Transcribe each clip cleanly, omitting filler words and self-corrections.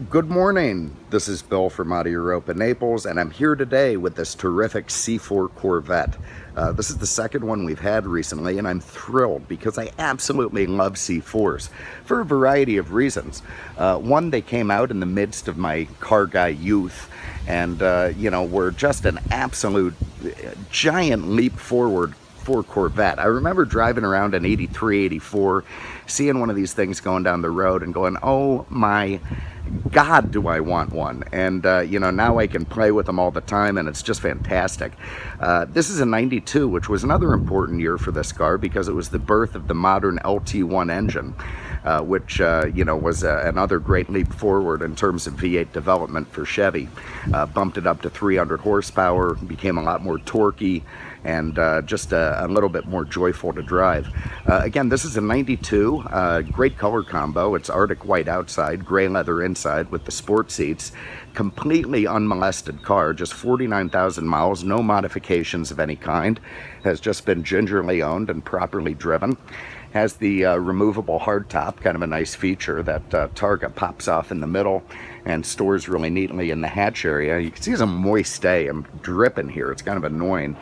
Good morning. This is Bill from Europa, Naples, and I'm here today with this terrific C4 Corvette. This is the second one we've had recently, and I'm thrilled because I absolutely love C4s for a variety of reasons. One, they came out in the midst of my car guy youth, and were just an absolute giant leap forward for Corvette. I remember driving around in 83, 84, seeing one of these things going down the road and going, oh my God, do I want one. And now I can play with them all the time, and it's just fantastic. This is a 92, which was another important year for this car because it was the birth of the modern LT1 engine, which was another great leap forward in terms of V8 development for Chevy. Bumped it up to 300 horsepower, became a lot more torquey, and just a little bit more joyful to drive. Again, this is a 92, great color combo. It's Arctic white outside, gray leather inside with the sport seats. Completely unmolested car, just 49,000 miles, no modifications of any kind. Has just been gingerly owned and properly driven. Has the removable hardtop, kind of a nice feature that Targa pops off in the middle and stores really neatly in the hatch area. You can see it's a moist day. I'm dripping here. It's kind of annoying.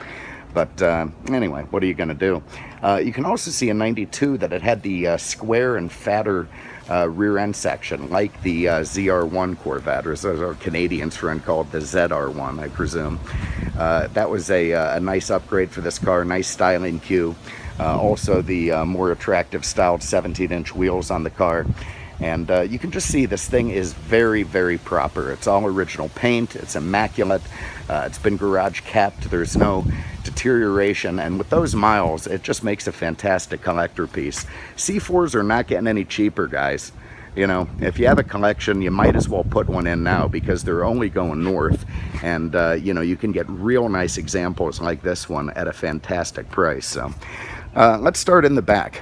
But anyway, what are you going to do? You can also see in 92 that it had the square and fatter rear end section, like the ZR1 Corvette, or as our Canadians friend called the ZR1, I presume. That was a nice upgrade for this car, nice styling cue. Also the more attractive styled 17-inch wheels on the car. And you can just see this thing is very, very proper. It's all original paint. It's immaculate. It's been garage kept. There's no deterioration. And with those miles, it just makes a fantastic collector piece. C4s are not getting any cheaper, guys. You know, if you have a collection, you might as well put one in now because they're only going north. And, you can get real nice examples like this one at a fantastic price. So let's start in the back.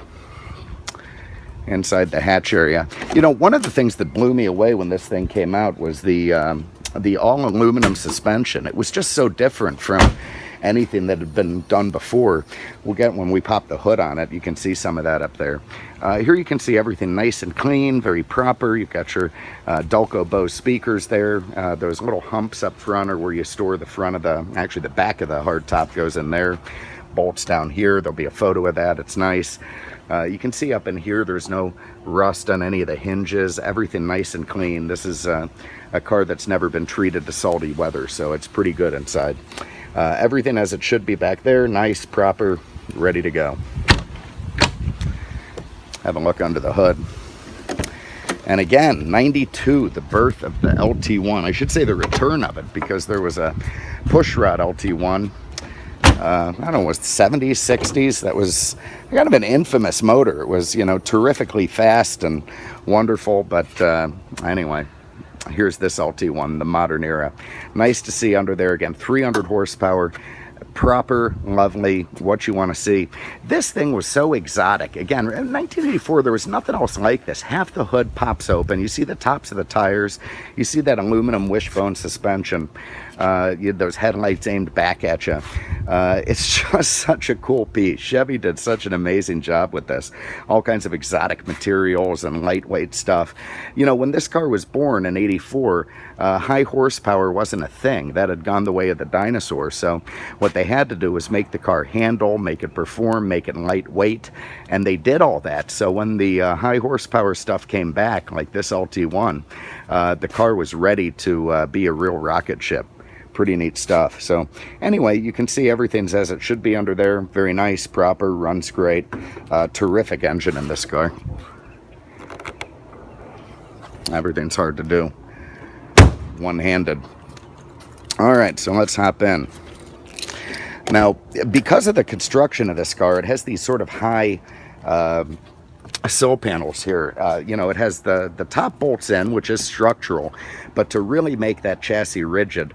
Inside the hatch area. One of the things that blew me away when this thing came out was the all aluminum suspension. It was just so different from anything that had been done before. We'll get, when we pop the hood on it, you can see some of that up there. Here you can see everything nice and clean, very proper. You've got your Delco-Bose speakers there. Those little humps up front are where you store the front of the back of the hardtop goes in there. Bolts down here, there'll be a photo of that. It's nice. You can see up in here there's no rust on any of the hinges, everything nice and clean. This is a car that's never been treated to salty weather, so it's pretty good inside. Everything as it should be back there, nice, proper, ready to go. Have a look under the hood. And again, 92, the birth of the LT1. I should say the return of it, because there was a pushrod LT1. I don't know, was it 70s, 60s? That was kind of an infamous motor. It was, terrifically fast and wonderful. But anyway, here's this LT1, the modern era. Nice to see under there again, 300 horsepower. Proper, lovely, what you want to see. This thing was so exotic. Again, in 1984, there was nothing else like this. Half the hood pops open. You see the tops of the tires. You see that aluminum wishbone suspension. You had those headlights aimed back at you. It's just such a cool piece. Chevy did such an amazing job with this. All kinds of exotic materials and lightweight stuff. When this car was born in 84, high horsepower wasn't a thing. That had gone the way of the dinosaur. So what they had to do was make the car handle, make it perform, make it lightweight, and they did all that. So when the high horsepower stuff came back, like this LT1, the car was ready to be a real rocket ship. Pretty neat stuff. So anyway, you can see everything's as it should be under there. Very nice, proper, runs great. Terrific engine in this car. Everything's hard to do one-handed. All right, so let's hop in. Now, because of the construction of this car, it has these sort of high sill panels here. It has the top bolts in, which is structural, but to really make that chassis rigid,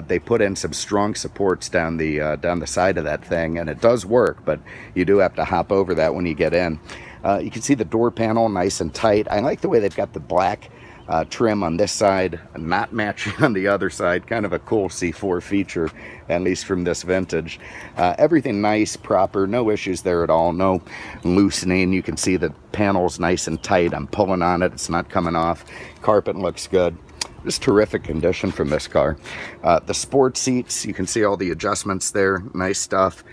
they put in some strong supports down the side of that thing, and it does work, but you do have to hop over that when you get in. You can see the door panel nice and tight. I like the way they've got the black trim on this side, not matching on the other side. Kind of a cool C4 feature, at least from this vintage. Everything nice, proper, no issues there at all, no loosening. You can see the panel's nice and tight. I'm pulling on it, it's not coming off. Carpet looks good. Just terrific condition from this car. The sport seats, you can see all the adjustments there, nice stuff.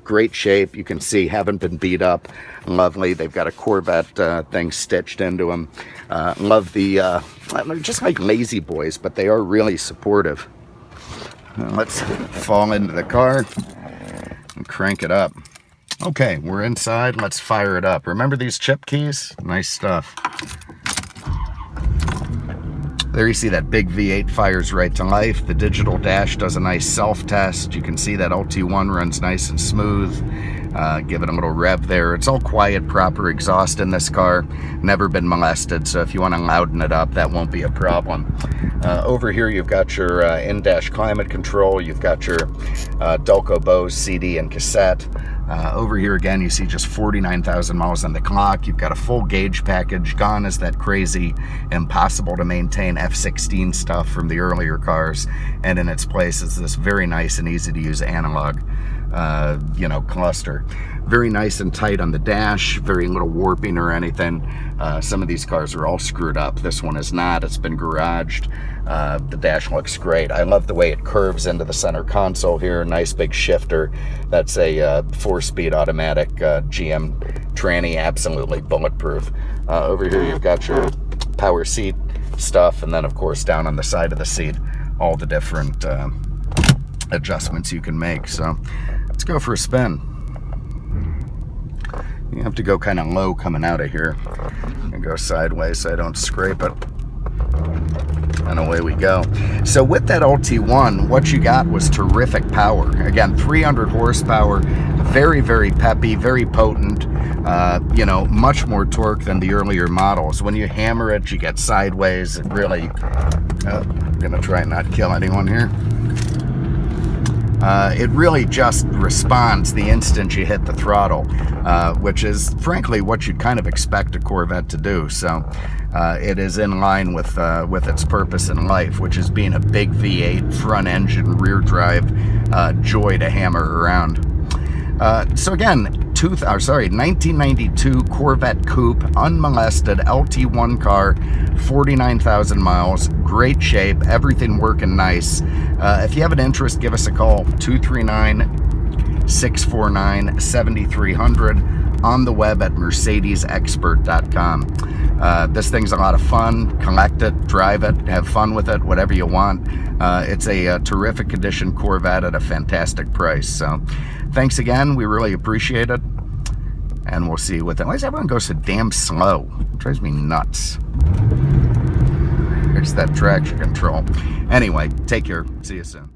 Great shape, you can see haven't been beat up. Lovely. They've got a Corvette thing stitched into them. Love the just like lazy boys, but they are really supportive. Let's fall into the car and crank it up. Okay, we're inside. Let's fire it up. Remember these chip keys? Nice stuff. There you see that big V8 fires right to life. The digital dash does a nice self-test. You can see that LT1 runs nice and smooth. Give it a little rev there. It's all quiet, proper exhaust in this car. Never been molested, so if you want to louden it up, that won't be a problem. Over here, you've got your in-dash climate control. You've got your Delco-Bose CD and cassette. Over here again, you see just 49,000 miles on the clock. You've got a full gauge package. Gone is that crazy, impossible to maintain F16 stuff from the earlier cars. And in its place is this very nice and easy to use analog, cluster. Very nice and tight on the dash, very little warping or anything. Some of these cars are all screwed up. This one is not. It's been garaged. The dash looks great. I love the way it curves into the center console here. Nice big shifter. That's a 4-speed automatic GM tranny, absolutely bulletproof. Over here you've got your power seat stuff, and then of course down on the side of the seat, all the different adjustments you can make. So let's go for a spin. You have to go kind of low coming out of here and go sideways so I don't scrape it. And away we go. So with that LT1, what you got was terrific power. Again, 300 horsepower, very, very peppy, very potent. Much more torque than the earlier models. When you hammer it, you get sideways. It really, I'm gonna try and not kill anyone here. It really just responds the instant you hit the throttle, which is frankly what you'd kind of expect a Corvette to do. So it is in line with its purpose in life, which is being a big V8 front engine rear drive joy to hammer around. So again, 1992 Corvette Coupe, unmolested LT1 car, 49,000 miles, great shape, everything working nice. If you have an interest, give us a call, 239-649-7300, on the web at mercedesexpert.com. This thing's a lot of fun. Collect it, drive it, have fun with it, whatever you want. It's a terrific condition Corvette at a fantastic price. So thanks again. We really appreciate it. And we'll see you with it. Why does everyone go so damn slow? It drives me nuts. It's that traction control. Anyway, take care. See you soon.